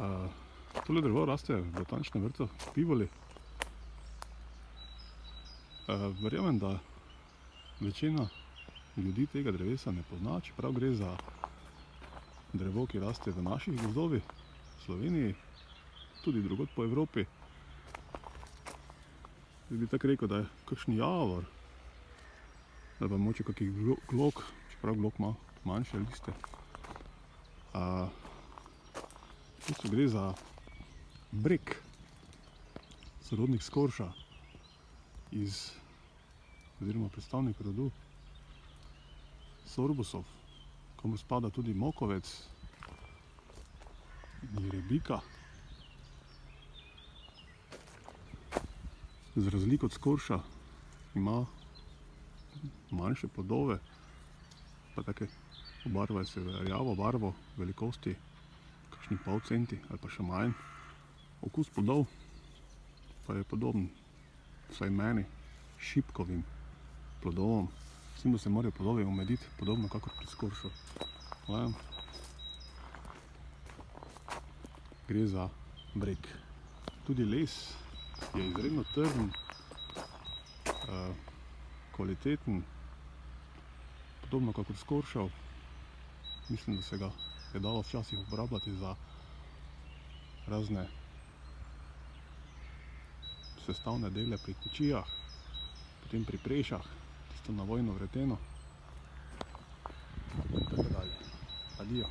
Tole drevo raste v botaničnem vrtu Tivoli. Verjamem, da večina ljudi tega drevesa ne pozna, čeprav gre za drevo, ki raste v naših gozdovih, v Sloveniji, tudi drugod po Evropi. Bi tako rekel, da je kakšen javor, ali pa mogoče kakih glok, čeprav glok ima manjše liste. V bistvu gre za breg, sorodnik skorša, oziroma predstavnik rodu sorbusov, kamor spada tudi mokovec in jerebika. Z razliko od skorša ima manjše plodove, pa take obarvajo se v rjavo barvo, velikosti kakšnih pol centi ali pa še manj. Okus plodov pa je podoben, vsaj meni, šipkovim plodovom, s tem, da se morajo plodovi omediti, podobno kakor pri skoršu. Gre za breg. Tudi les je izredno trden, kvaliteten, podobno kakor skoršev. Mislim, da se ga je dalo včasih uporabljati za razne sestavne dele pri kočijah, potem pri prešah, tisto navojno vreteno in tako dalje. Adijo.